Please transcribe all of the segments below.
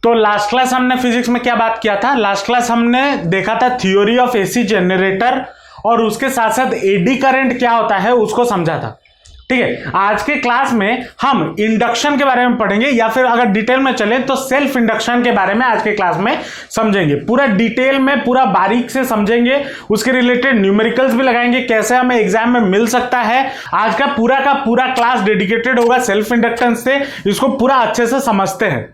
तो last class हमने physics में क्या बात किया था? लास्ट क्लास हमने देखा था थ्योरी ऑफ एसी जनरेटर और उसके साथ साथ एडी करंट क्या होता है उसको समझा था। ठीक है, आज के क्लास में हम इंडक्शन के बारे में पढ़ेंगे, या फिर अगर डिटेल में चले तो सेल्फ इंडक्शन के बारे में आज के क्लास में समझेंगे। पूरा डिटेल में पूरा बारीक से समझेंगे, उसके रिलेटेड न्यूमेरिकल्स भी लगाएंगे, कैसे हमें एग्जाम में मिल सकता है। आज का पूरा क्लास डेडिकेटेड होगा सेल्फ इंडक्टेंस से, इसको पूरा अच्छे से समझते हैं।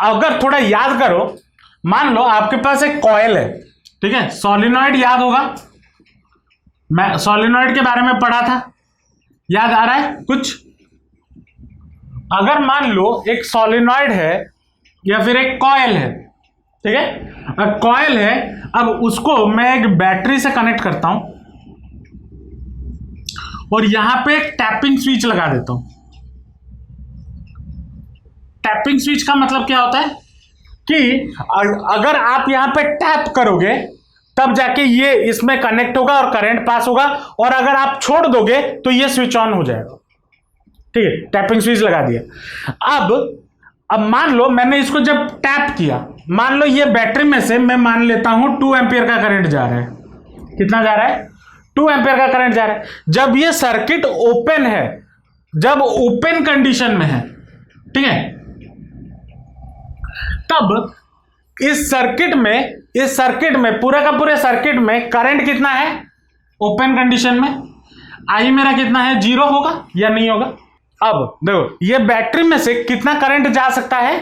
अगर थोड़ा याद करो, मान लो आपके पास एक कॉइल है, ठीक है, सोलिनॉइड याद होगा, मैं सोलिनॉइड के बारे में पढ़ा था, याद आ रहा है कुछ? अगर मान लो एक सोलिनॉइड है या फिर एक कॉइल है, ठीक है, कॉइल है, अब उसको मैं एक बैटरी से कनेक्ट करता हूं और यहां पे एक टैपिंग स्विच लगा देता हूं। टैपिंग स्विच का मतलब क्या होता है कि अगर आप यहां पे टैप करोगे तब जाके ये इसमें कनेक्ट होगा और करंट पास होगा, और अगर आप छोड़ दोगे तो ये स्विच ऑन हो जाएगा। ठीक है, टैपिंग स्विच लगा दिया। अब मान लो मैंने इसको जब टैप किया, मान लो ये बैटरी में से मैं मान लेता हूं 2 एम्पियर का करंट जा रहा है। कितना जा रहा है? 2 एम्पियर का करंट जा रहा है। जब ये सर्किट ओपन है, जब ओपन कंडीशन में है, ठीक है, तब इस सर्किट में पूरा का पूरे सर्किट में करंट कितना है? ओपन कंडीशन में आई मेरा कितना है? 0 होगा या नहीं होगा? अब देखो, ये बैटरी में से कितना करंट जा सकता है?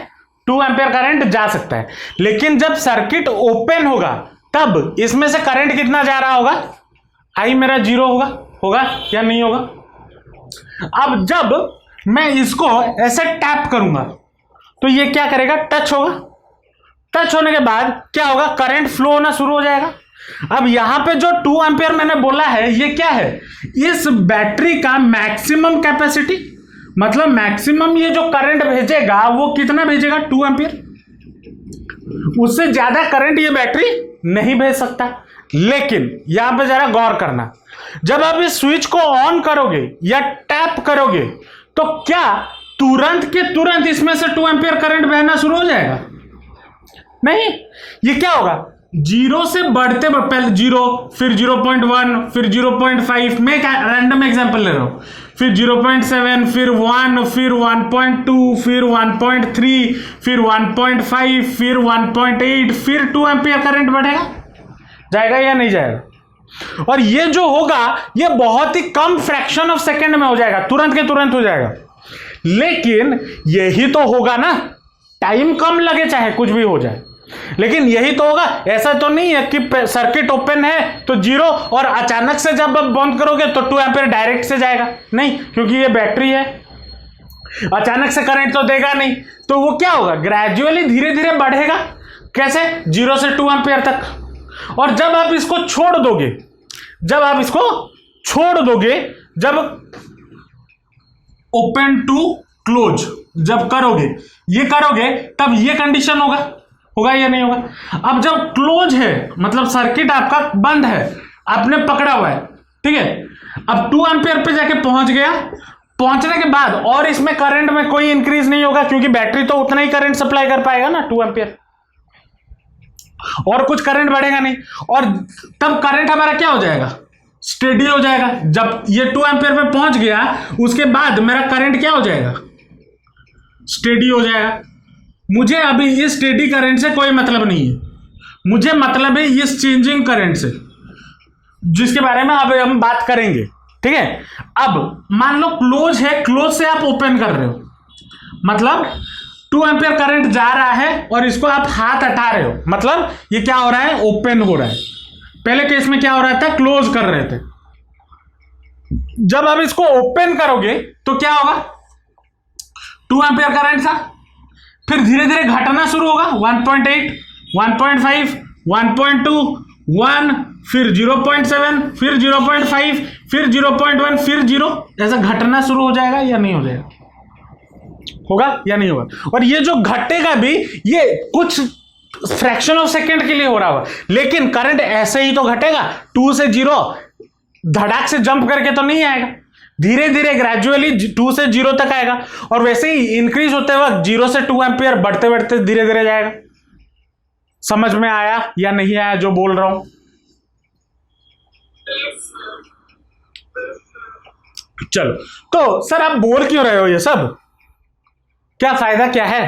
2 एम्पियर करंट जा सकता है, लेकिन जब सर्किट ओपन होगा तब इसमें से करंट कितना जा रहा होगा? आई मेरा 0 होगा या नहीं होगा? अब जब मैं इसको ऐसे टैप करूंगा तो ये क्या करेगा? टच होगा। टच होने के बाद क्या होगा? करंट फ्लो होना शुरू हो जाएगा। अब यहां पे जो 2 एम्पियर मैंने बोला है, ये क्या है? इस बैटरी का मैक्सिमम कैपेसिटी, मतलब मैक्सिमम ये जो करंट भेजेगा वो कितना भेजेगा? 2 एम्पियर। उससे ज्यादा करंट ये बैटरी नहीं भेज सकता। लेकिन यहां पे जरा गौर करना, जब आप इस स्विच को ऑन करोगे या टैप करोगे तो क्या तुरंत के तुरंत इसमें से 2 एम्पियर करंट बहना शुरू हो जाएगा? नहीं, ये क्या होगा? 0 से बढ़ते पहले 0, फिर 0.1, फिर 0.5, मैं रैंडम एग्जांपल ले रहा हूं, फिर 0.7, फिर 1, फिर 1.2, फिर 1.3, फिर 1.5, फिर 1.8, फिर 2 एम्पियर करंट बढ़ेगा। जाएगा या नहीं जाएगा? और ये जो होगा ये बहुत ही कम फ्रैक्शन ऑफ सेकेंड में हो जाएगा, तुरंत के तुरंत हो जाएगा। लेकिन यही तो होगा ना, टाइम कम लगे चाहे कुछ भी हो जाए, लेकिन यही तो होगा। ऐसा तो नहीं है कि सर्किट ओपन है तो 0 और अचानक से जब आप बंद करोगे तो 2 एम्पियर डायरेक्ट से जाएगा, नहीं, क्योंकि ये बैटरी है, अचानक से करंट तो देगा नहीं। तो वो क्या होगा? ग्रेजुअली धीरे धीरे बढ़ेगा। कैसे? 0 से 2 एम्पियर तक। और जब आप इसको छोड़ दोगे, जब ओपन टू क्लोज जब करोगे, तब ये कंडीशन होगा या नहीं होगा? अब जब क्लोज है मतलब सर्किट आपका बंद है, आपने पकड़ा हुआ है, ठीक है, अब 2 एम्पियर पे जाके पहुंच गया। पहुंचने के बाद और इसमें करंट में कोई इंक्रीज नहीं होगा, क्योंकि बैटरी तो उतना ही करंट सप्लाई कर पाएगा ना, 2 एम्पियर, और कुछ करंट बढ़ेगा नहीं। और तब करंट हमारा क्या हो जाएगा? स्टेडी हो जाएगा। जब ये 2 एम्पियर पे पहुंच गया उसके बाद मेरा करंट क्या हो जाएगा? स्टेडी हो जाएगा। मुझे अभी इस स्टेडी करंट से कोई मतलब नहीं है, मुझे मतलब है इस चेंजिंग करंट से, जिसके बारे में अब हम बात करेंगे। ठीक है, अब मान लो क्लोज है, क्लोज से आप ओपन कर रहे हो, मतलब 2 एम्पियर करंट जा रहा है और इसको आप हाथ हटा रहे हो, मतलब ये क्या हो रहा है? ओपन हो रहा है। पहले केस में क्या हो रहा था? क्लोज कर रहे थे। जब आप इसको ओपन करोगे तो क्या होगा? 2 एम्पियर करंट था, फिर धीरे धीरे घटना शुरू होगा। 1.8, 1.5, 1.2, 1, फिर 0.7, फिर 0.5, फिर 0.1, फिर 0, ऐसा घटना शुरू हो जाएगा या नहीं हो जाएगा? होगा या नहीं होगा? और ये जो घटेगा भी, ये कुछ फ्रैक्शन ऑफ सेकेंड के लिए हो रहा होगा, लेकिन करंट ऐसे ही तो घटेगा, 2 से 0 धड़ाक से जंप करके तो नहीं आएगा, धीरे धीरे ग्रेजुअली 2 से 0 तक आएगा, और वैसे ही इंक्रीज होते वक्त 0 से 2 एम्पियर बढ़ते बढ़ते धीरे धीरे जाएगा। समझ में आया या नहीं आया जो बोल रहा हूं? चलो, तो सर आप बोल क्यों रहे हो ये सब, क्या फायदा क्या है?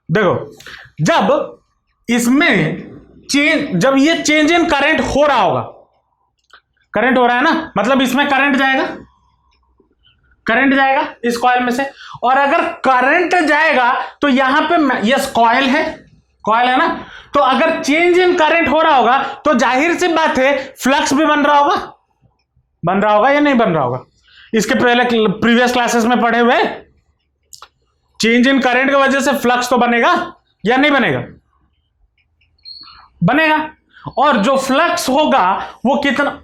देखो, जब इसमें जब ये चेंज इन करंट हो रहा होगा, करंट हो रहा है ना, मतलब इसमें करंट जाएगा इस कॉइल में से, और अगर करंट जाएगा तो यहां पे ये कॉइल है ना, तो अगर चेंज इन करंट हो रहा होगा तो जाहिर सी बात है फ्लक्स भी बन रहा होगा या नहीं बन रहा होगा? इसके पहले प्रीवियस क्लासेस में पढ़े हुए, चेंज इन करंट की वजह से फ्लक्स तो बनेगा या नहीं बनेगा, और जो फ्लक्स होगा वो कितना,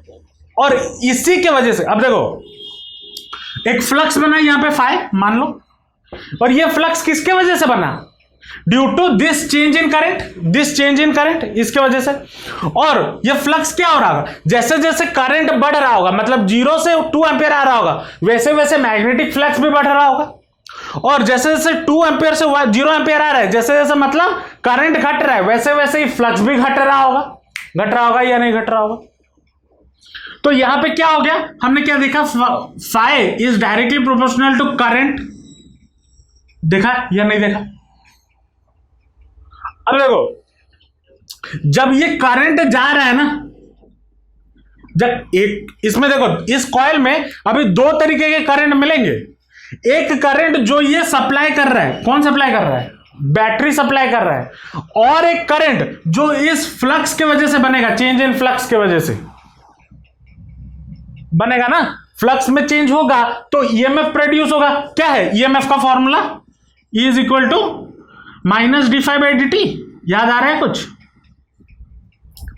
और इसी के वजह से अब देखो एक फ्लक्स बना यहां पे फाई मान लो, और ये फ्लक्स किसके वजह से बना? Due to this change in current, इसके वजह से। और ये फ्लक्स क्या हो रहा होगा, जैसे जैसे करंट बढ़ रहा होगा, मतलब 0 से 2 एम्पियर आ रहा होगा, वैसे वैसे मैग्नेटिक फ्लक्स भी बढ़ रहा होगा, और जैसे जैसे 2 एम्पियर से 0 एम्पियर आ रहा है, जैसे जैसे मतलब करंट घट रहा है, वैसे वैसे ही फ्लक्स भी घट रहा होगा या नहीं घट रहा होगा? तो यहां पे क्या हो गया, हमने क्या देखा, phi is directly proportional to current, देखा या नहीं देखा? अब देखो, जब ये करंट जा रहा है ना, जब इसमें देखो, इस कॉइल में अभी 2 तरीके के करंट मिलेंगे। एक करंट जो ये सप्लाई कर रहा है, कौन सप्लाई कर रहा है? बैटरी सप्लाई कर रहा है, और एक करंट जो इस फ्लक्स के वजह से बनेगा, चेंज इन फ्लक्स के वजह से बनेगा ना, फ्लक्स में चेंज होगा तो ईएमएफ प्रोड्यूस होगा। क्या है ईएमएफ का formula? E is equal to minus d∅dt। याद आ रहा है कुछ?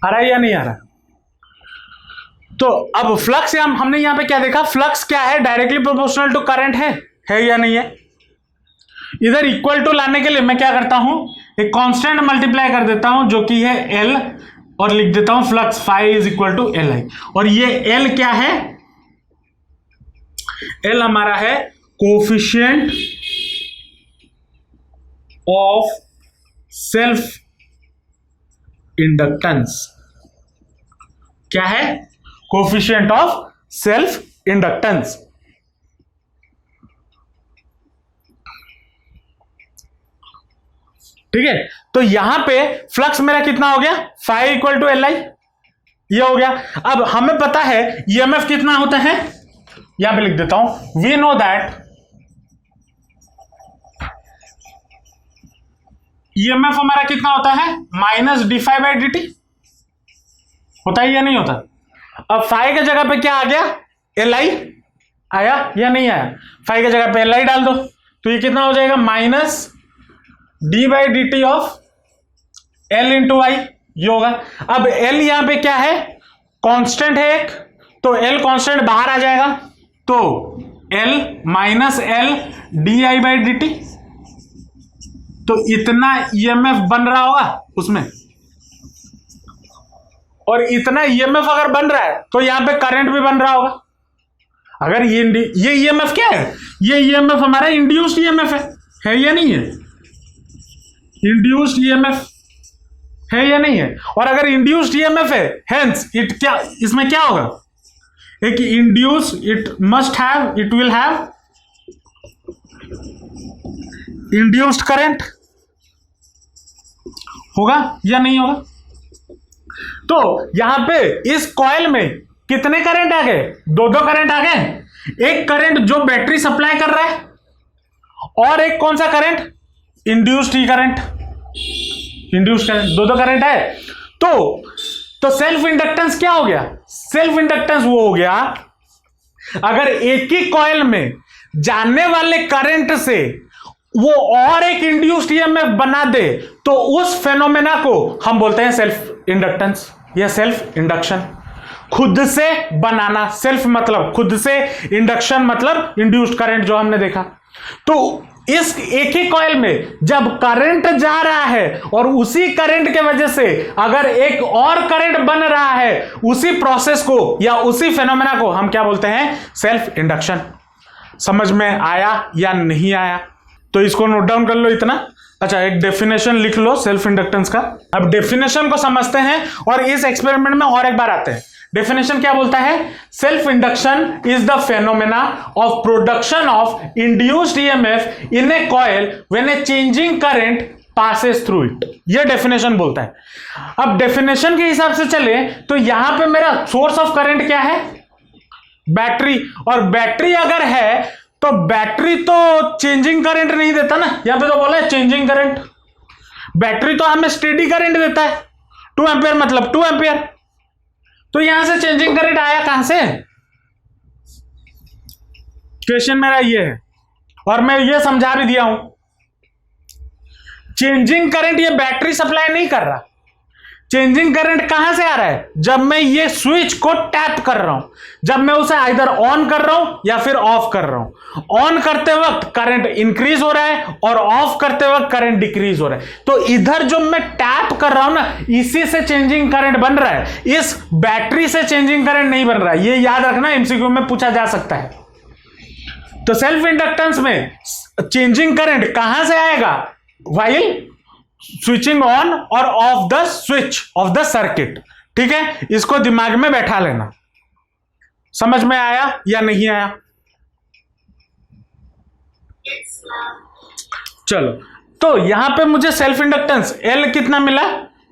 आ रहा है या नहीं आ रहा? तो अब फ्लक्स हमने यहां पे क्या देखा, फ्लक्स क्या है, डायरेक्टली प्रोपोर्शनल टू करंट है या नहीं है? इधर इक्वल टू लाने के लिए मैं क्या करता हूं, एक कांस्टेंट मल्टीप्लाई कर देता हूं जो कि है L, और लिख देता हूं flux phi is equal to Li। और ये L क्या है? L हमारा है कोफिशिएंट ऑफ सेल्फ इंडक्टेंस। क्या है? Coefficient of self inductance. ठीक है, तो यहां पे फ्लक्स मेरा कितना हो गया, फाई इक्वल टू Li, ये हो गया। अब हमें पता है ईएमएफ कितना होता है, यहां पे लिख देता हूं, वी नो दैट ईएमएफ हमारा कितना होता है, माइनस d∅dt। होता है या नहीं होता? अब फाई के जगह पे क्या आ गया, Li आया या नहीं आया? फाई के जगह पे Li डाल दो तो ये कितना हो जाएगा, minus d/dt of L into Y, ये होगा। अब L यहां पे क्या है, कांस्टेंट है एक, तो L कांस्टेंट बाहर आ जाएगा, तो L माइनस L di/dt, तो इतना ईएमएफ बन रहा होगा उसमें, और इतना ईएमएफ अगर बन रहा है तो यहां पे करंट भी बन रहा होगा। अगर ये ईएमएफ क्या है, ये ईएमएफ हमारा इंड्यूस्ड ईएमएफ है या नहीं है? इंड्यूस्ड ईएमएफ है या नहीं है? और अगर इंड्यूस्ड ईएमएफ है, हेंस इट क्या, इसमें क्या होगा, एक induce, it will have induced current, होगा या नहीं होगा? तो यहां पे इस कॉइल में कितने करंट आ गए, 2 करंट आ गए। एक करंट जो बैटरी सप्लाई कर रहा है, और एक कौन सा करंट, इंड्यूस्ड करंट, 2 करंट है। तो सेल्फ इंडक्टेंस क्या हो गया, सेल्फ इंडक्टेंस वो हो गया अगर एक ही कॉइल में जाने वाले करंट से वो और एक इंड्यूस्ड ईएमएफ बना दे, तो उस फेनोमेना को हम बोलते हैं सेल्फ इंडक्टेंस या सेल्फ इंडक्शन। खुद से बनाना, सेल्फ मतलब खुद से, इंडक्शन मतलब इंड्यूस्ड करंट जो हमने देखा। तो इस एक ही कॉइल में जब करंट जा रहा है और उसी करंट के वजह से अगर एक और करंट बन रहा है, उसी प्रोसेस को या उसी फेनोमेना को हम क्या बोलते हैं? Self induction. समझ में आया या नहीं आया? तो इसको नोट डाउन कर लो इतना। अच्छा, एक डेफिनेशन लिख लो सेल्फ इंडक्टेंस का। अब डेफिनेशन को समझते हैं और इस एक्सपेरिमेंट में और एक बार आते हैं। डेफिनेशन क्या बोलता है? Self induction is the phenomena of production of induced EMF in A coil when a changing current passes through it. ये डेफिनेशन बोलता है। अब डेफिनेशन के हिसाब से चले तो यहां पे मेरा सोर्स ऑफ करंट क्या है? बैटरी। और बैटरी अगर है तो बैटरी तो चेंजिंग करंट नहीं देता ना, यहां पे तो बोला है चेंजिंग करंट। बैटरी तो हमें स्टेडी करंट देता है, 2 एम्पियर मतलब 2 एम्पियर। तो यहां से चेंजिंग करंट आया कहां से? क्वेश्चन मेरा ये है और मैं ये समझा भी दिया हूं। चेंजिंग करंट ये बैटरी सप्लाई नहीं कर रहा। चेंजिंग करंट कहां से आ रहा है? जब मैं ये स्विच को टैप कर रहा हूं, जब मैं उसे आइदर ऑन कर रहा हूं या फिर ऑफ कर रहा हूं। ऑन करते वक्त करंट इंक्रीज हो रहा है और ऑफ करते वक्त करंट डिक्रीज हो रहा है। तो इधर जो मैं टैप कर रहा हूं ना, इसी से चेंजिंग करंट बन रहा है। इस बैटरी से चेंजिंग करंट नहीं बन रहा है। ये याद रखना, एमसीक्यू में पूछा जा सकता है। तो सेल्फ इंडक्टेंस में चेंजिंग करंट कहां से आएगा? व्हाइल स्विचिंग ऑन और of the switch off the circuit. ठीक है, इसको दिमाग में बैठा लेना। समझ में आया या नहीं आया? चलो, तो यहां पे मुझे सेल्फ इंडक्टेंस L कितना मिला?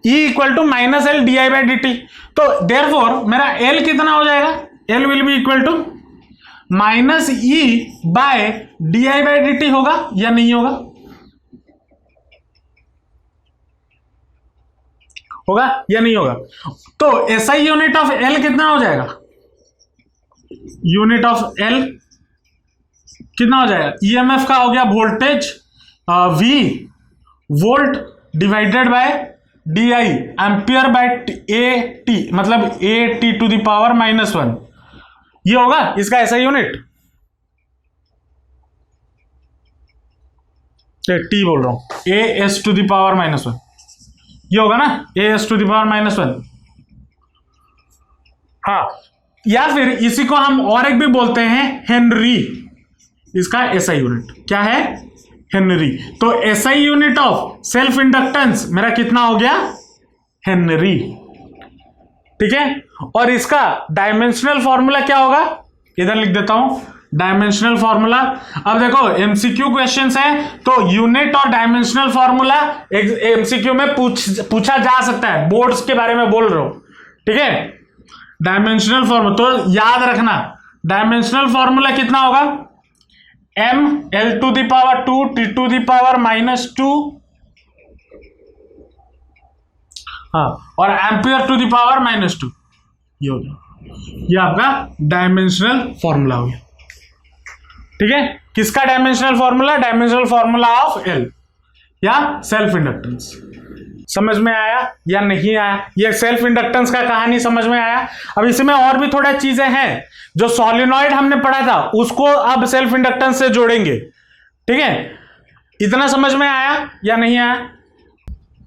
E equal to minus L D I by D T. तो देयरफॉर मेरा L कितना हो जाएगा? L will be equal to minus E by D I by D T. होगा या नहीं होगा? होगा या नहीं होगा? तो एसआई यूनिट ऑफ एल कितना हो जाएगा? यूनिट ऑफ एल कितना हो जाएगा? ईएमएफ का हो गया voltage V, volt divided by D I, ampere by A T, मतलब A T to the power -1। ये होगा इसका एसआई यूनिट। टी बोल रहा हूं, A S to the power -1। ये होगा ना, A S to the power -1। हाँ, या फिर इसी को हम और एक भी बोलते हैं हेनरी। इसका एसआई यूनिट क्या है? हेनरी। तो SI unit of self inductance मेरा कितना हो गया? हेनरी। ठीक है, और इसका डायमेंशनल फॉर्मूला क्या होगा? इधर लिख देता हूं, डायमेंशनल फॉर्मूला। अब देखो एमसीक्यू क्वेश्चंस है तो यूनिट और डायमेंशनल फॉर्मूला एमसीक्यू में पूछा जा सकता है। बोर्ड्स के बारे में बोल रहा हूं। ठीक है, डायमेंशनल फॉर्मूला तो याद रखना। डायमेंशनल फॉर्मूला कितना होगा? m l to the power 2 t to the power -2, हाँ, और एम्पियर टू द पावर -2। ये हो गया, ये आपका डायमेंशनल फॉर्मूला हो गया। ठीक है, किसका dimensional formula? Dimensional formula of L या सेल्फ इंडक्टेंस। समझ में आया या नहीं आया? ये सेल्फ इंडक्टेंस का कहानी समझ में आया। अब इसमें और भी थोड़ा चीजें हैं जो सॉलिनॉइड हमने पढ़ा था, उसको अब सेल्फ इंडक्टेंस से जोड़ेंगे। ठीक है, इतना समझ में आया या नहीं आया?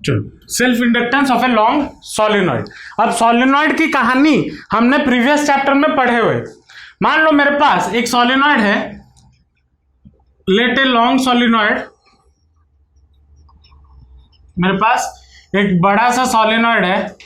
चलो, self inductance of a long solenoid. अब सॉलिनॉइड की कहानी हमने प्रीवियस चैप्टर में पढ़े हुए। मान लो मेरे पास एक सॉलिनॉइड है, लेट ए लॉन्ग सॉलिनॉइड। मेरे पास एक बड़ा सा सॉलिनॉइड है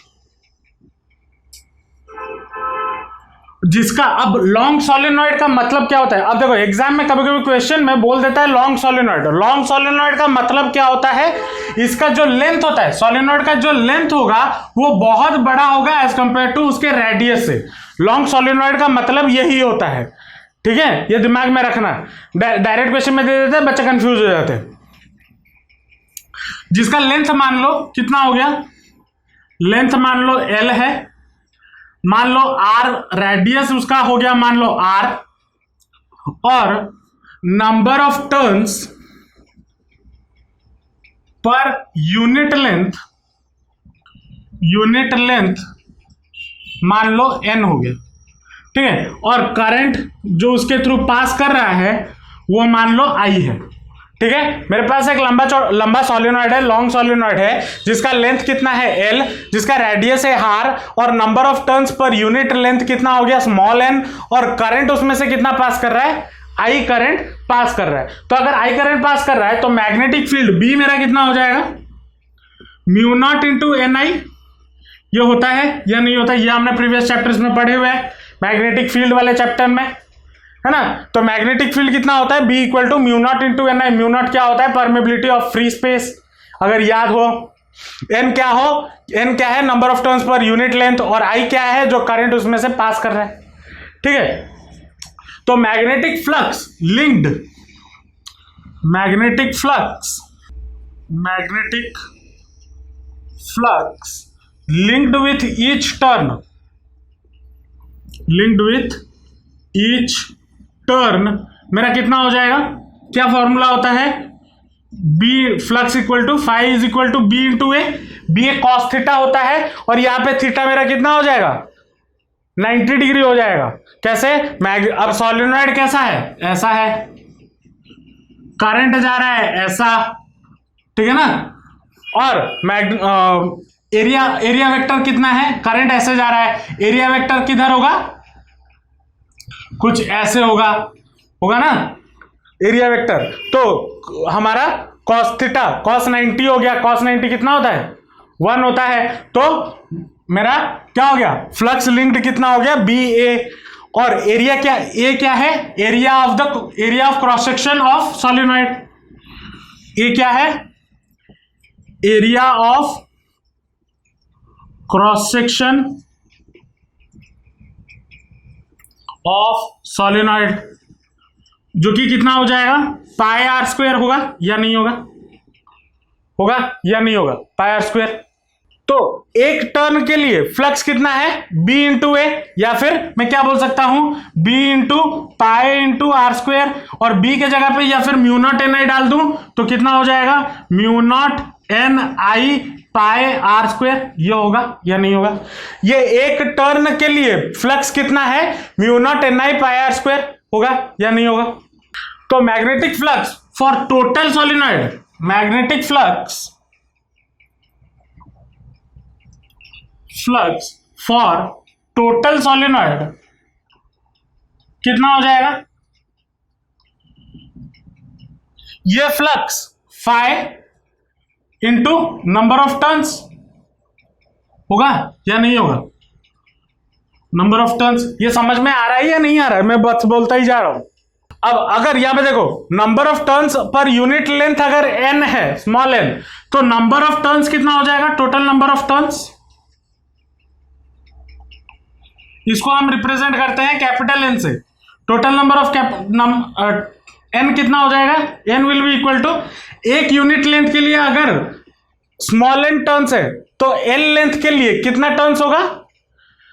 जिसका, अब लॉन्ग सॉलिनॉइड का मतलब क्या होता है? अब देखो एग्जाम में कभी कभी क्वेश्चन में बोल देता है लॉन्ग सॉलिनॉइड। लॉन्ग सॉलिनॉइड का मतलब क्या होता है? इसका जो लेंथ होता है, सॉलिनॉइड का जो लेंथ होगा वो बहुत बड़ा होगा एज कंपेयर टू उसके रेडियस से। लॉन्ग सॉलिनॉइड का मतलब यही होता है। ठीक है, ये दिमाग में रखना। डायरेक्ट क्वेश्चन में दे देते हैं, बच्चे कंफ्यूज हो जाते हैं। जिसका लेंथ मान लो कितना हो गया? लेंथ मान लो L है, मान लो R रेडियस उसका हो गया, मान लो R, और number of turns per unit length मान लो N हो गया। ठीक है, और करंट जो उसके थ्रू पास कर रहा है वो मान लो I है। ठीक है, मेरे पास एक लंबा सोलेनॉइड है, लॉन्ग सोलेनॉइड है, जिसका लेंथ कितना है L, जिसका रेडियस है r, और number of turns per unit length कितना हो गया स्मॉल n, और करंट उसमें से कितना पास कर रहा है, I करंट पास कर रहा है। तो अगर I करंट पास कर रहा है तो मैग्नेटिक फील्ड B मेरा कितना हो जाएगा, म्यू नॉट इंटू NI। ये होता है या नहीं होता, ये हमने प्रीवियस चैप्टर्स में पढ़े हुए हैं, मैग्नेटिक फील्ड वाले चैप्टर में, है ना। तो मैग्नेटिक फील्ड कितना होता है, B equal to mu naught into NI। Mu naught क्या होता है, परमेबिलिटी ऑफ फ्री स्पेस, अगर याद हो। N क्या है, number of turns per unit length, और I क्या है, जो करंट उसमें से पास कर रहा है, ठीक है। तो magnetic flux linked with each turn मेरा कितना हो जाएगा, क्या फॉर्मूला होता है, B flux equal to phi is equal to B into A. B A cos theta होता है, और यहां पे थीटा मेरा कितना हो जाएगा, 90 डिग्री हो जाएगा। कैसे, अब सोलेनॉइड कैसा है, ऐसा है, करंट जा रहा है ऐसा, ठीक है ना, और एरिया वेक्टर कितना है, करंट ऐसे जा रहा है, एरिया वेक्टर किधर होगा, कुछ ऐसे होगा ना एरिया वेक्टर। तो हमारा cos थीटा cos 90 हो गया, cos 90 कितना होता है, 1 होता है। तो मेरा क्या हो गया, फ्लक्स लिंक्ड कितना हो गया, बी ए, और एरिया क्या है, area of cross section of solenoid. A क्या है, area of cross section of solenoid, जो कि कितना हो जाएगा, पाई आर स्क्वायर होगा या नहीं होगा, पाई आर स्क्वायर। तो एक टर्न के लिए फ्लक्स कितना है, बी इंटू ए, या फिर मैं क्या बोल सकता हूं, B into pi into R square, और बी के जगह पे या फिर म्यू नॉट एन आई डाल दूं तो कितना हो जाएगा, mu not N I pi R square. ये होगा या नहीं होगा, ये एक टर्न के लिए फ्लक्स कितना है, mu not N I pi R square, होगा या नहीं होगा। तो magnetic flux for total solenoid, magnetic flux for total solenoid कितना हो जाएगा, ये flux phi into number of turns होगा या नहीं होगा, नंबर ऑफ टर्न्स। ये समझ में आ रहा है या नहीं आ रहा है, मैं बस बोलता ही जा रहा हूं। अब अगर यहां पे देखो, number of turns per unit length अगर n है, स्मॉल n, तो नंबर ऑफ टर्न्स कितना हो जाएगा, टोटल नंबर ऑफ टर्न्स, इसको हम रिप्रेजेंट करते हैं कैपिटल N से। टोटल नंबर ऑफ n कितना हो जाएगा, n will be equal to, एक यूनिट लेंथ के लिए अगर स्मॉल n टर्न्स है तो l लेंथ के लिए कितना टर्न्स होगा,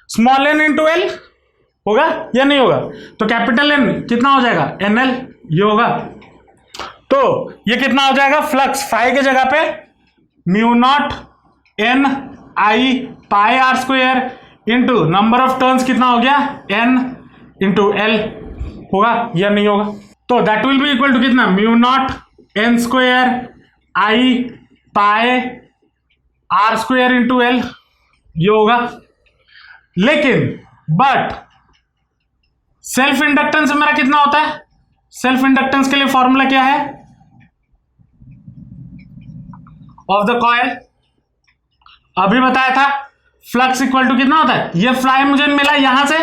स्मॉल n इंटू l होगा या नहीं होगा। तो कैपिटल N कितना हो जाएगा, NL, ये होगा। तो ये कितना हो जाएगा, फ्लक्स फाई के जगह पे mu not N I pi R square into number of turns कितना हो गया, n इंटू l, होगा या नहीं होगा। तो that will be equal to कितना, mu not N square I pi R square into l, ये होगा। लेकिन बट सेल्फ इंडक्टेंस मेरा कितना होता है, सेल्फ इंडक्टेंस के लिए फॉर्मूला क्या है, ऑफ द कॉइल, अभी बताया था, फ्लक्स इक्वल टू कितना होता है, ये फ्लाई मुझे मिला यहां से,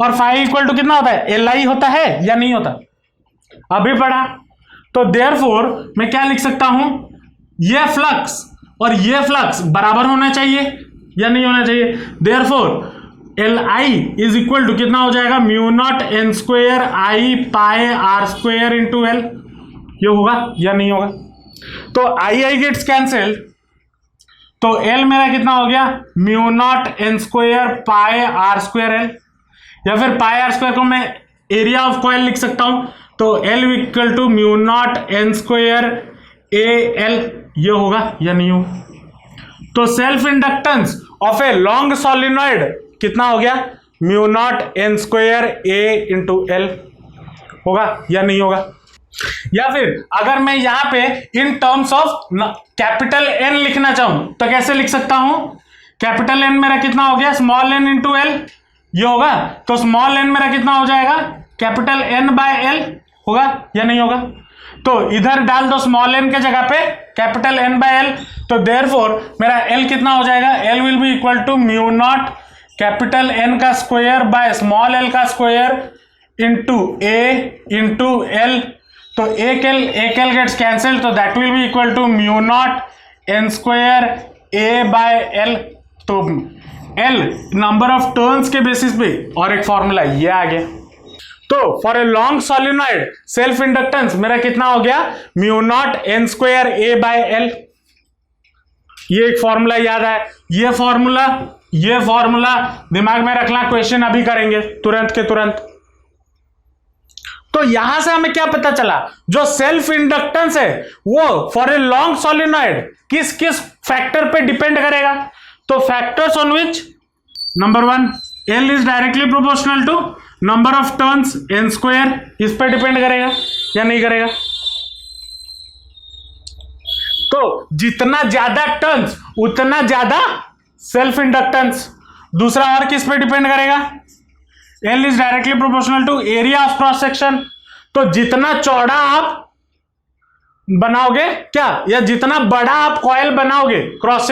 और फाई इक्वल टू कितना होता है, एल आई होता है या नहीं होता, अभी पढ़ा। तो देयरफॉर मैं क्या लिख सकता हूं, ये फ्लक्स और ये फ्लक्स बराबर होना चाहिए या नहीं होना चाहिए। Therefore L I is equal to कितना हो जाएगा, mu not N square I pi R square into L, ये होगा या नहीं होगा। तो आई गेट्स कैंसिल्ड, तो एल मेरा कितना हो गया, mu not N square pi R square L, या फिर पाई आर स्क्वायर को मैं एरिया ऑफ कॉइल लिख सकता हूं, तो L equal to mu not N square A L, ये होगा या नहीं होगा। तो self inductance of a long solenoid कितना हो गया, mu not N square A into L, होगा या नहीं होगा। या फिर अगर मैं यहां पे in terms of capital N लिखना चाहूं तो कैसे लिख सकता हूं? कैपिटल एन मेरा कितना हो गया? स्मॉल एन इंटू एल, ये होगा। तो स्मॉल एन मेरा कितना हो जाएगा? कैपिटल एन बाय एल होगा या नहीं होगा? तो इधर डाल दो स्मॉल एन के जगह पे कैपिटल एन बाय एल, तो देयरफॉर मेरा एल कितना हो जाएगा? L will be equal to mu naught capital N का स्क्वायर बाय स्मॉल एल का square into A into L. तो एक एल गेट्स कैंसिल, तो that will be equal to mu not N square A by L. तो L number of turns के basis पे, और एक फॉर्मूला ये आ गया। तो for a long solenoid self inductance मेरा कितना हो गया? Mu not N square A by L. ये एक फॉर्मूला याद है। ये फॉर्मूला दिमाग में रखना, क्वेश्चन अभी करेंगे तुरंत के तुरंत। तो यहां से हमें क्या पता चला? जो सेल्फ इंडक्टेंस है वो फॉर ए लॉन्ग सॉलिनॉइड किस किस फैक्टर पे डिपेंड करेगा? तो factors on which, number 1 L is directly proportional to number of turns N square, इस पर डिपेंड करेगा या नहीं करेगा? तो जितना ज्यादा टर्न्स उतना ज्यादा सेल्फ इंडक्टेंस। दूसरा और किस पे डिपेंड करेगा? L is directly proportional to area of cross section. तो जितना चौड़ा आप बनाओगे क्या, या जितना बड़ा आप कॉइल बनाओगे, क्रॉस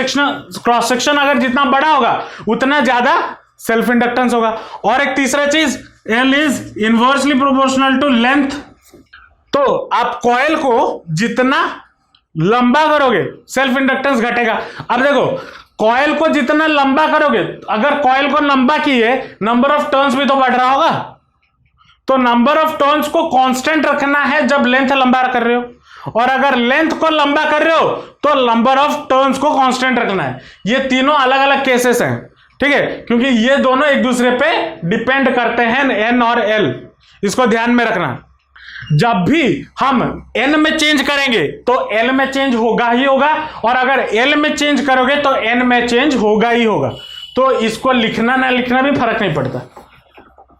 सेक्शन अगर जितना बड़ा होगा उतना ज्यादा सेल्फ इंडक्टेंस होगा। और एक तीसरा चीज, L is inversely proportional to length. तो आप कॉइल को जितना लंबा करोगे सेल्फ इंडक्टेंस घटेगा। अब देखो, कॉइल को जितना लंबा करोगे, अगर कॉइल को लंबा किए नंबर ऑफ टर्न्स भी तो बढ़ रहा होगा। तो नंबर ऑफ टर्न्स को कांस्टेंट रखना है जब लेंथ लंबा कर रहे हो, और अगर लेंथ को लंबा कर रहे हो तो नंबर ऑफ टर्न्स को कांस्टेंट रखना है। ये तीनों अलग अलग केसेस हैं, ठीक है, क्योंकि ये दोनों एक दूसरे पे डिपेंड करते हैं, एन और एल। इसको ध्यान में रखना। जब भी हम एन में चेंज करेंगे तो एल में चेंज होगा ही होगा, और अगर एल में चेंज करोगे तो एन में चेंज होगा ही होगा। तो इसको लिखना ना लिखना भी फर्क नहीं पड़ता,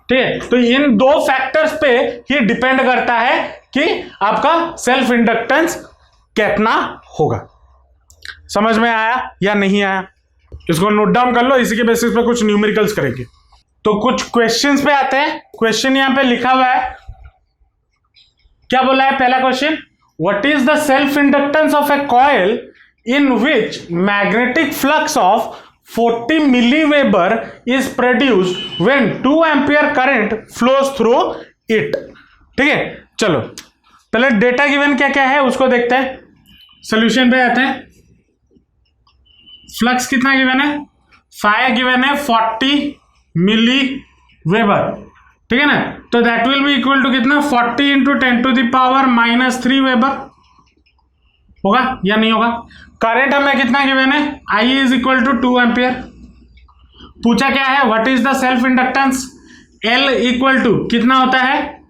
ठीक है। तो इन दो फैक्टर्स पे ही डिपेंड करता है कि आपका सेल्फ इंडक्टेंस कितना होगा। समझ में आया या नहीं आया? इसको नोट डाउन कर लो, इसी के बेसिस पे कुछ न्यूमेरिकल्स करेंगे। तो कुछ क्वेश्चंस पे आते हैं। क्वेश्चन यहां पे लिखा हुआ है, क्या बोला है पहला question? What is the self inductance of A coil in which magnetic flux of 40 milliweber is produced when 2 ampere current flows through it। ठीक है, चलो पहले डेटा गिवन क्या क्या है उसको देखते हैं, सोल्यूशन पे आते हैं। फ्लक्स कितना गिवन है? फाई गिवन है 40 milliweber, ठीक है ना। तो that will be equal to कितना? 40 इंटू 10⁻³ वेबर होगा या नहीं होगा? करंट हमें कितना गिवन है? I is equal to 2 ampere. पूछा क्या है? What is the self inductance? L equal to कितना होता है?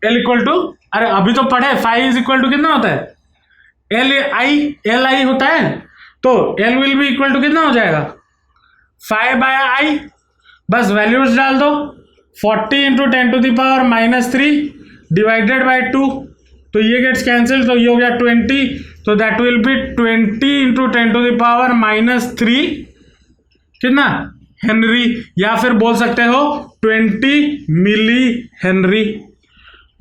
L इक्वल टू, अरे अभी तो पढ़े, फाई इज इक्वल टू कितना होता है? L I होता है। तो L will be equal to कितना हो जाएगा? 5/I। बस वैल्यूज डाल दो, 40 इंटू 10⁻³ डिवाइडेड बाई 2, तो ये गेट्स कैंसिल, तो ये हो गया 20, तो दैट विल बी 20 इंटू 10⁻³ कितना? हेनरी, या फिर बोल सकते हो 20 मिली हेनरी।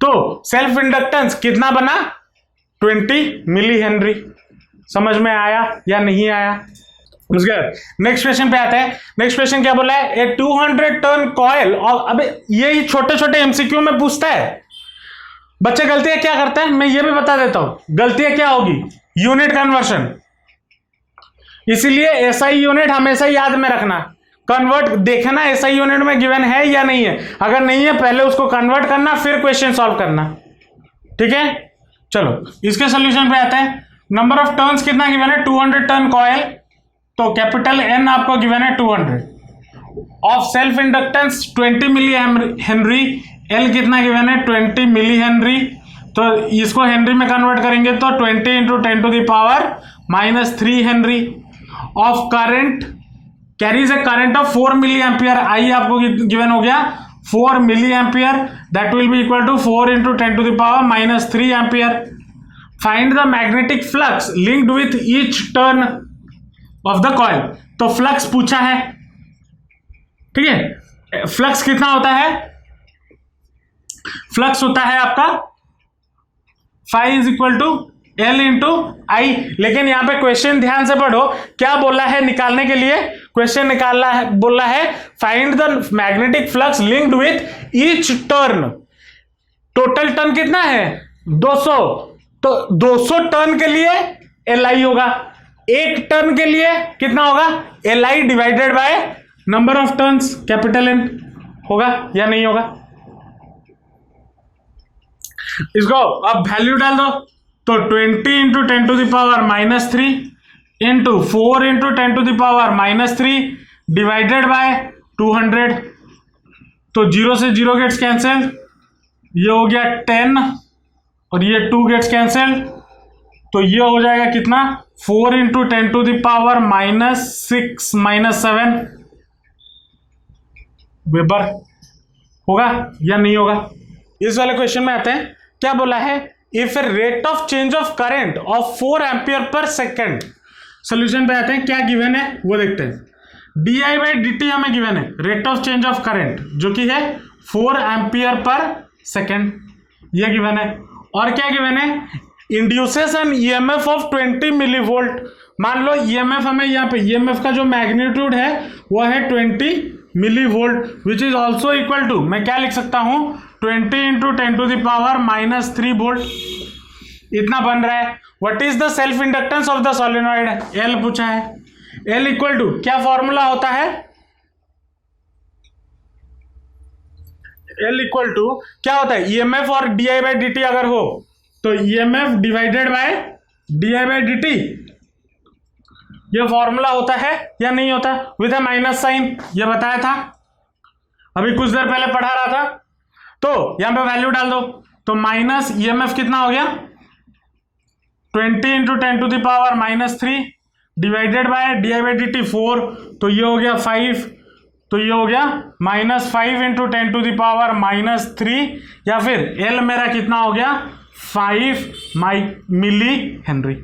तो सेल्फ इंडक्टेंस कितना बना? 20 मिली हेनरी। समझ में आया या नहीं आया? नेक्स्ट क्वेश्चन पे आते हैं। नेक्स्ट क्वेश्चन क्या बोला है? ए 200 टर्न कॉइल, और अबे ये छोटे छोटे एमसीक्यू में पूछता है। बच्चे गलतियां क्या करते हैं मैं ये भी बता देता हूं। गलतियां क्या होगी? Unit conversion. इसीलिए एसआई यूनिट हमेशा याद में रखना। कन्वर्ट देखना एसआई यूनिट में गिवन है या नहीं है। अगर नहीं है पहले उसको कन्वर्ट करना, फिर क्वेश्चन सॉल्व करना, ठीक है। चलो इसके सोल्यूशन पे आते हैं। नंबर ऑफ टर्न्स कितना गिवन है? 200 टर्न कॉइल, तो कैपिटल एन आपको गिवन है 200। Of self inductance 20 millihenry, L कितना गिवन है? 20 मिली हेनरी। तो इसको हेनरी में कन्वर्ट करेंगे तो 20 into 10⁻³ henry. Of current carries a current of 4 milli ampere, I आपको गिवन हो गया 4 milli ampere, that will be equal to 4 into 10 to the power minus 3 ampere. Find the magnetic flux linked with each turn of the coil. तो flux पूछा है, ठीक है। Flux कितना होता है? फ्लक्स होता है आपका phi is equal to L into I. लेकिन यहां पे क्वेश्चन ध्यान से पढ़ो, क्या बोला है निकालने के लिए? क्वेश्चन निकालना है, बोला है find the magnetic flux linked with each turn. Total turn कितना है? 200। तो 200 टर्न के लिए एल आई होगा, एक टर्न के लिए कितना होगा? L I divided by number of turns, capital N. होगा या नहीं होगा? इसको अब वैल्यू डाल दो। तो 20 into 10 to the power minus 3 into 4 into 10 to the power minus 3 divided by 200। तो 0 से 0 गेट्स कैंसिल, ये हो गया 10 और ये 2 गेट्स कैंसिल। तो ये हो जाएगा कितना? 4 into 10 to the power minus 6 minus 7 weber. होगा या नहीं होगा? इस वाले क्वेश्चन में आते हैं, क्या बोला है? If a rate of change of current of 4 ampere per second. Solution पे आते हैं, क्या गिवन है वो देखते हैं। D I by D T हमें गिवन है, rate of change of current जो कि है 4 एम्पियर पर सेकेंड, ये गिवन है। और क्या गिवन है? Induces an EMF of 20 millivolt. मान लो ईएमएफ हमें यहाँ पे ईएमएफ का जो मैग्नीट्यूड है वो है 20 millivolt, which is also equal to, मैं क्या लिख सकता हूं? 20 into 10 to the power minus 3 volt. इतना बन रहा है। What is the self inductance of the solenoid? L पूछा है। एल इक्वल टू क्या फॉर्मूला होता है? एल इक्वल टू क्या होता है? ईएमएफ और D I by D T अगर हो तो EMF divided by D I by D T, ये फॉर्मूला होता है या नहीं होता? विद अ माइनस साइन, ये बताया था अभी कुछ देर पहले पढ़ा रहा था। तो यहां पे वैल्यू डाल दो। तो माइनस ईएमएफ कितना हो गया? 20 into 10 to the power minus 3 divided by D I by D T 4। तो ये हो गया 5। तो ये हो गया minus 5 into 10 to the power minus 3, या फिर एल मेरा कितना हो गया? 5 मिली हेनरी।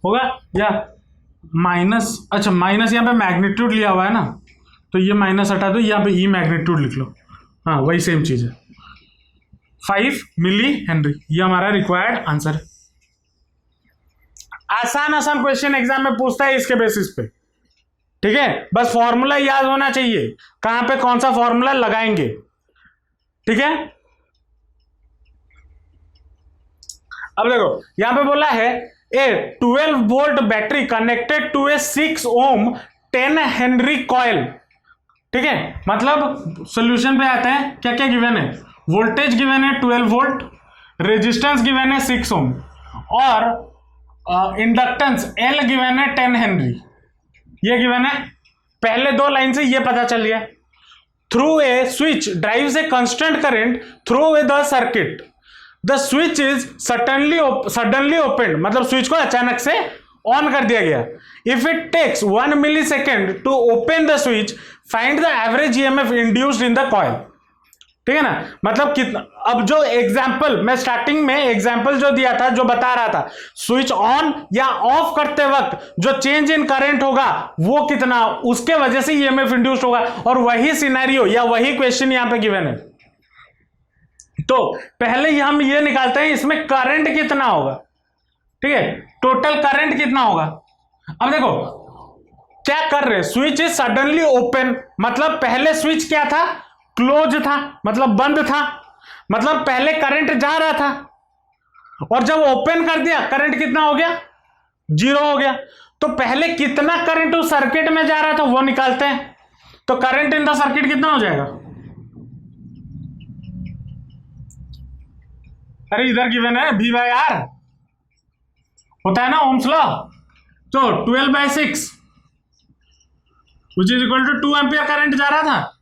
होगा या माइनस? अच्छा, माइनस यहाँ पे मैग्नीट्यूड लिया हुआ है ना, तो ये माइनस हटा दो, यहाँ पे ई मैग्नीट्यूड लिख लो। हाँ, वही सेम चीज है, 5 मिली हेनरी। ये हमारा रिक्वायर्ड आंसर है। आसान आसान क्वेश्चन एग्जाम में पूछता है इसके बेसिस पे, ठीक है। बस फॉर्मूला याद होना चाहिए, कहां पे कौन सा फॉर्मूला लगाएंगे, ठीक है। अब देखो यहां पे बोला है a 12 volt battery connected to a 6 ohm 10 henry coil, ठीक है। मतलब सॉल्यूशन पे आते हैं, क्या क्या गिवन है? वोल्टेज गिवन है 12 वोल्ट, रेजिस्टेंस गिवन है 6 ओम, और इंडक्टेंस एल गिवन है 10 हेनरी, ये गिवन है। पहले दो लाइन से ये पता चल गया। Through a switch drives a constant current through a the circuit, the switch is suddenly open, मतलब स्विच को अचानक से ऑन कर दिया गया। If it takes 1 millisecond to open the switch, find the average EMF induced in the coil, ठीक है ना। मतलब कितना, अब जो एग्जाम्पल मैं स्टार्टिंग में एग्जाम्पल जो दिया था, जो बता रहा था स्विच ऑन या ऑफ करते वक्त जो चेंज इन करंट होगा वो कितना, उसके वजह से ईएमएफ इंड्यूस्ड होगा, और वही सिनेरियो या वही क्वेश्चन यहां पे गिवन है। तो पहले हम ये निकालते हैं इसमें करंट कितना होगा, ठीक है, टोटल करंट कितना होगा। अब देखो क्या कर रहे, स्विच इज सडनली ओपन, मतलब पहले स्विच क्या था, क्लोज था, मतलब बंद था, मतलब पहले करंट जा रहा था, और जब ओपन कर दिया करंट कितना हो गया, 0 हो गया। तो पहले कितना करंट उस सर्किट में जा रहा था वो निकालते हैं। तो करंट इन द सर्किट कितना हो जाएगा, अरे इधर गिवन है V बाय R, होता है ना ओम्स लॉ। तो 12/6 which is equal to 2 ampere current जा रहा था,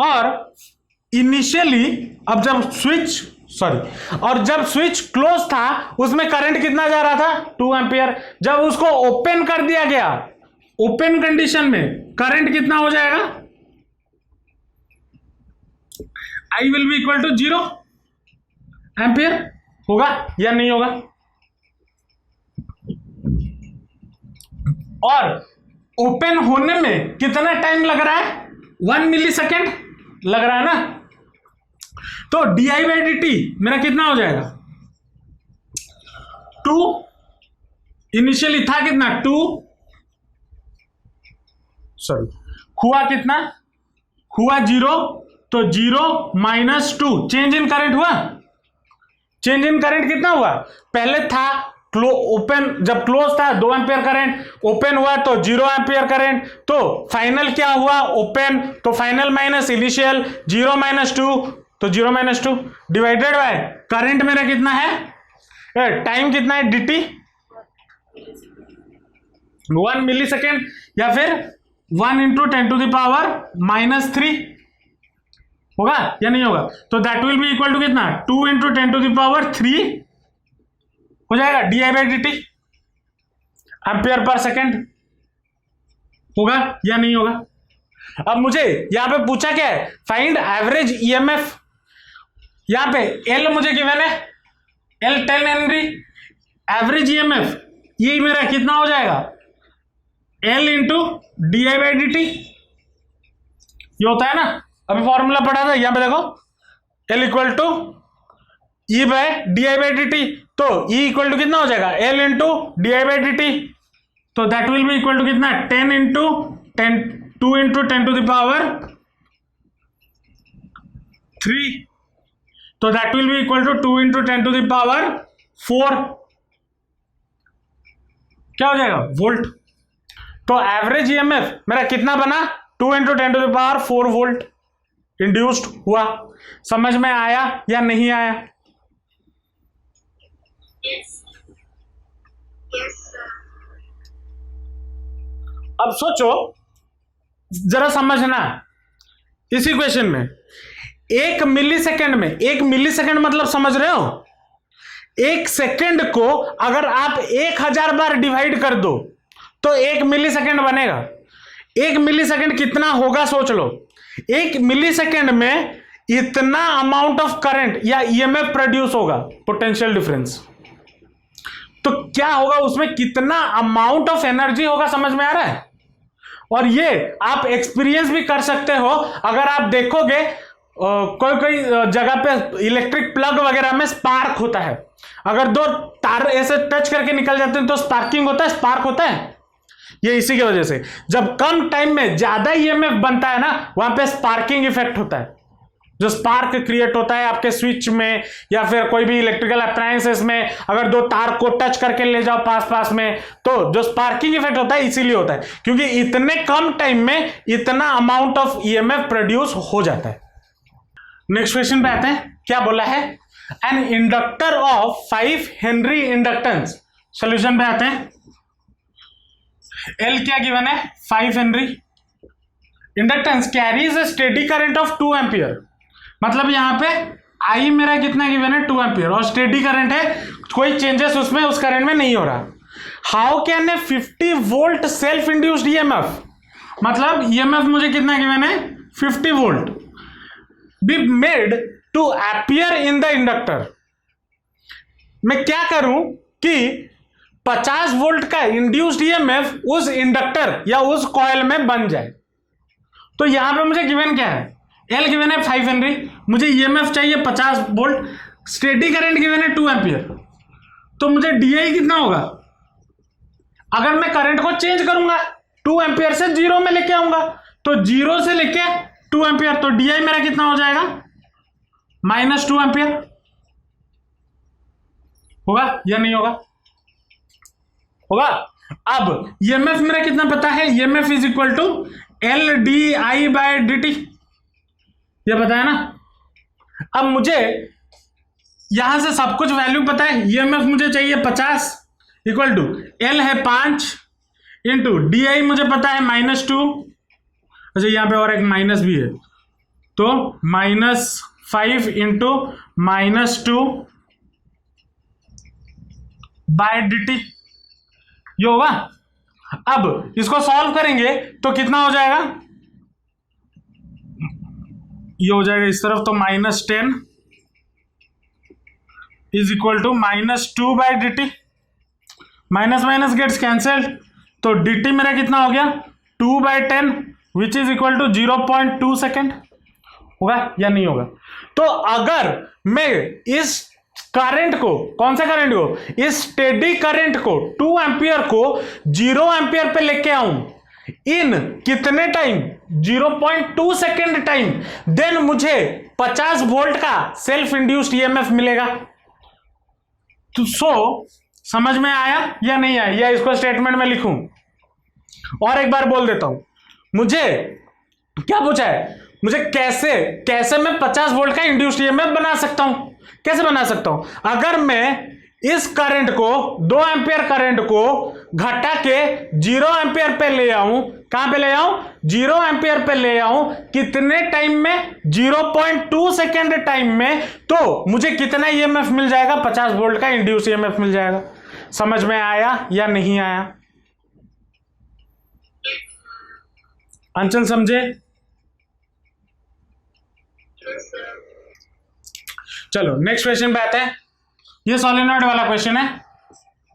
और इनिशियली अब जब स्विच क्लोज था उसमें करंट कितना जा रहा था, 2 एम्पियर। जब उसको ओपन कर दिया गया ओपन कंडीशन में करंट कितना हो जाएगा, I will be equal to 0 ampere. होगा या नहीं होगा? और ओपन होने में कितना टाइम लग रहा है, 1 मिली सेकेंड लग रहा है ना। तो डीआई बाई डी टी मेरा कितना हो जाएगा, 2, इनिशियली था कितना 2, सॉरी हुआ कितना, हुआ 0, तो 0 माइनस 2, चेंज इन करंट हुआ। चेंज इन करंट कितना हुआ, पहले था ओपन, जब क्लोज था 2 एम्पियर करंट, ओपन हुआ तो 0 एम्पियर करंट, तो फाइनल क्या हुआ, ओपन, तो फाइनल माइनस इनिशियल, 0 माइनस 2, तो 0 माइनस 2 डिवाइडेड बाय करंट मेरा कितना है, टाइम कितना है dt 1 मिली सेकेंड, या फिर 1 इंटू 10 टू द पावर -3 होगा या नहीं होगा। तो that will be equal to कितना, 2 इंटू 10 टू द पावर 3 हो जाएगा D I by D T ampere per second. होगा या नहीं होगा। अब मुझे यहां पे पूछा क्या है, फाइंड एवरेज ईएमएफ। यहां पे एल मुझे गिवन है, एल 10 हेनरी, एवरेज ईएमएफ ये मेरा कितना हो जाएगा, L into D I by D T, ये होता है ना, अभी फॉर्मूला पढ़ा था। यहां पे देखो L equal to E by D I by D T, तो ई इक्वल टू कितना हो जाएगा, L into D I by D T, तो that will be equal to कितना, 10 into 10, 2 into 10 to the power 3, तो that will be equal to 2 into 10 to the power 4, क्या हो जाएगा, वोल्ट। तो एवरेज ईएमएफ मेरा कितना बना, 2 into 10 to the power 4 volt induced हुआ। समझ में आया या नहीं आया? Yes, sir. अब सोचो जरा समझना, इसी क्वेश्चन में 1 मिली सेकेंड में, 1 मिली सेकेंड मतलब समझ रहे हो, 1 सेकेंड को अगर आप 1000 बार डिवाइड कर दो तो 1 मिली सेकेंड बनेगा। 1 मिली सेकेंड कितना होगा सोच लो, 1 मिली सेकेंड में इतना अमाउंट ऑफ करंट या ईएमएफ प्रोड्यूस होगा, पोटेंशियल डिफरेंस। तो क्या होगा उसमें, कितना अमाउंट ऑफ एनर्जी होगा, समझ में आ रहा है। और ये आप एक्सपीरियंस भी कर सकते हो, अगर आप देखोगे कोई कोई जगह पे इलेक्ट्रिक प्लग वगैरह में स्पार्क होता है, अगर 2 तार ऐसे टच करके निकल जाते हैं तो स्पार्किंग होता है, स्पार्क होता है। ये इसी की वजह से जब कम टाइम में ज्यादा ईएमएफ बनता है ना, वहां पे स्पार्किंग इफेक्ट होता है, जो स्पार्क क्रिएट होता है आपके स्विच में या फिर कोई भी इलेक्ट्रिकल अप्लायंसेस में, अगर 2 तार को टच करके ले जाओ पास पास में, तो जो स्पार्किंग इफेक्ट होता है इसीलिए होता है, क्योंकि इतने कम टाइम में इतना अमाउंट ऑफ ईएमएफ प्रोड्यूस हो जाता है। नेक्स्ट क्वेश्चन पे आते हैं, क्या बोला है, an inductor of 5 Henry inductance. Solution पे आते हैं, एल क्या गिवन है, 5 Henry inductance carries a steady current of 2 ampere. मतलब यहां पे आई मेरा कितना गिवन है, 2 एम्पियर, और स्टेडी करंट है, कोई चेंजेस उसमें उस करंट में नहीं हो रहा। How can a 50 volt self induced EMF, मतलब ईएमएफ मुझे कितना गिवन है, 50 volt, be made to appear in the inductor. मैं क्या करूं कि 50 वोल्ट का इंड्यूस्ड ईएमएफ उस इंडक्टर या उस कॉइल में बन जाए। तो यहां पे मुझे गिवन क्या है, एल गिवन है 5 हेनरी, मुझे ईएमएफ चाहिए 50 वोल्ट, स्टेडी करंट गिवन है 2 एम्पियर, तो मुझे डीआई कितना होगा, अगर मैं करंट को चेंज करूंगा 2 एम्पियर से 0 में लेके आऊंगा, तो 0 से लेके 2 एम्पियर, तो डीआई मेरा कितना हो जाएगा, -2 एम्पियर। होगा या नहीं होगा, होगा। अब ईएमएफ मेरा कितना पता है, EMF is equal to L D I by D T, ये पता है ना। अब मुझे यहां से सब कुछ वैल्यू पता है, ईएमएफ मुझे चाहिए 50 इक्वल टू एल है 5 इंटू डी आई मुझे पता है -2, अच्छा यहां पे और एक माइनस भी है, तो -5 इंटू -2 बाय डी टी, ये होगा। अब इसको सॉल्व करेंगे तो कितना हो जाएगा, ये हो जाएगा इस तरफ, तो -10 is equal to -2/dt, minus minus gets cancelled, तो dt मेरा कितना हो गया 2/10 which is equal to 0.2 second. होगा या नहीं होगा? तो अगर मैं इस करंट को, कौन सा करंट को, इस स्टेडी करंट को 2 एम्पियर को 0 एम्पियर पे लेके आऊं इन कितने टाइम, 0.2 सेकेंड टाइम, देन मुझे 50 वोल्ट का सेल्फ इंड्यूस्ड ईएमएफ मिलेगा। तो समझ में आया या नहीं आया, या इसको स्टेटमेंट में लिखूं? और एक बार बोल देता हूं, मुझे क्या पूछा है, मुझे कैसे मैं 50 वोल्ट का इंड्यूस्ड ईएमएफ बना सकता हूं, कैसे बना सकता हूं? अगर मैं इस करंट को 2 एम्पियर करंट को घटा के 0 एम्पियर पे ले आऊं, कहां पे ले आऊं, 0 एम्पियर पे ले आऊं, कितने टाइम में, 0.2 सेकेंड टाइम में, तो मुझे कितना ईएमएफ मिल जाएगा, 50 वोल्ट का इंड्यूस ईएमएफ मिल जाएगा। समझ में आया या नहीं आया? अंचल समझे? चलो नेक्स्ट क्वेश्चन पे आते हैं। ये सोलेनॉइड वाला क्वेश्चन है।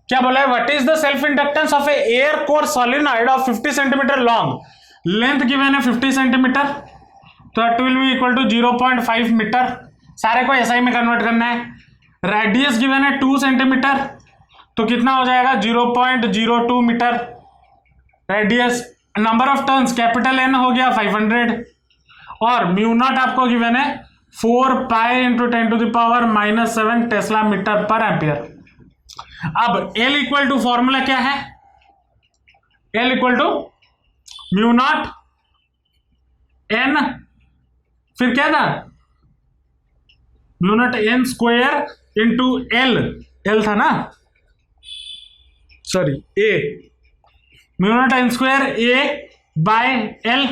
क्या बोला है, what is the self inductance of a air core solenoid of 50 centimetre long, length given है 50 सेंटीमीटर, तो it will be equal to 0.5 metre. सारे को एसआई में कन्वर्ट करना है। रेडियस गिवन है 2 सेंटीमीटर, तो कितना हो जाएगा 0.02 metre radius. Number of turns capital N हो गया 500, और म्यू नॉट आपको गिवन है 4 pi into 10⁻⁻7 tesla metre per ampere. अब L इक्वल टू फॉर्मूला क्या है, L equal to mu not N, फिर क्या था, mu not N square into L था ना, sorry A, mu not N square A by L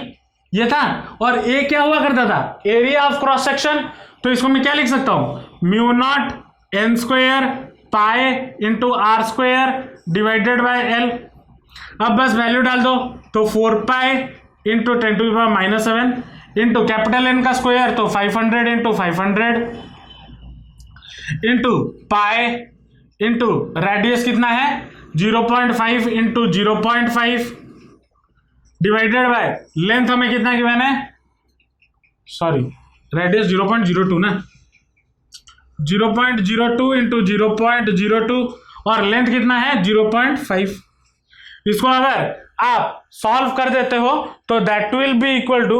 ये था। और ए क्या हुआ करता था, एरिया ऑफ क्रॉस सेक्शन, तो इसको मैं क्या लिख सकता हूं, mu not N square pi into R square divided by L. अब बस वैल्यू डाल दो, तो 4 pi into 10⁻⁻7 into capital N का स्क्वायर, तो 500 into 500 into pi into radius कितना है 0.5 इंटू 0.5 डिवाइडेड बाय लेंथ हमें कितना गिवन है, सॉरी रेडियस 0.02 ना, 0.02 इंटू 0.02 और लेंथ कितना है 0.5। इसको अगर आप सॉल्व कर देते हो तो that will be equal to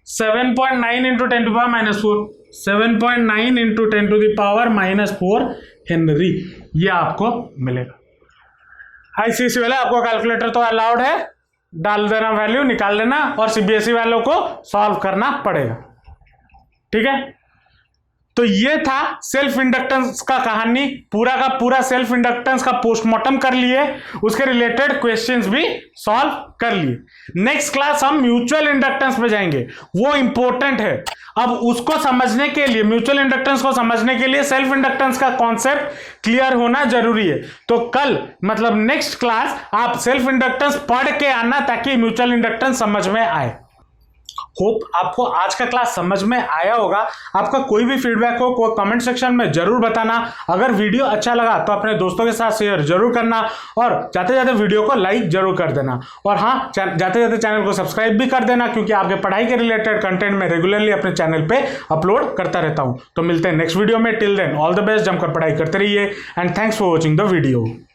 7.9 into 10⁻⁻4, 7.9 into 10⁻⁻4 henry, ये आपको मिलेगा। आईसीएसई वाले आपको कैलकुलेटर तो अलाउड है, डाल देना वैल्यू, निकाल लेना, और सीबीएसई वालों को सॉल्व करना पड़ेगा। ठीक है, तो ये था सेल्फ इंडक्टेंस का कहानी, पूरा का पूरा सेल्फ इंडक्टेंस का पोस्टमार्टम कर लिए, उसके रिलेटेड क्वेश्चंस भी सॉल्व कर लिए। नेक्स्ट क्लास हम म्यूचुअल इंडक्टेंस पे जाएंगे, वो इंपॉर्टेंट है। अब उसको समझने के लिए, म्यूचुअल इंडक्टेंस को समझने के लिए सेल्फ इंडक्टेंस का कॉन्सेप्ट क्लियर होना जरूरी है। तो कल मतलब नेक्स्ट क्लास आप सेल्फ इंडक्टेंस पढ़ के आना ताकि म्यूचुअल इंडक्टेंस समझ में आए। होप आपको आज का क्लास समझ में आया होगा। आपका कोई भी फीडबैक हो कमेंट सेक्शन में जरूर बताना। अगर वीडियो अच्छा लगा तो अपने दोस्तों के साथ शेयर जरूर करना, और जाते जाते वीडियो को लाइक जरूर कर देना, और हाँ जाते जाते चैनल को सब्सक्राइब भी कर देना, क्योंकि आपके पढ़ाई के रिलेटेड कंटेंट में रेगुलरली अपने चैनल पे अपलोड करता रहता हूँ। तो मिलते हैं नेक्स्ट वीडियो में, till then all the best, जमकर पढ़ाई करते रहिए and thanks for watching the video.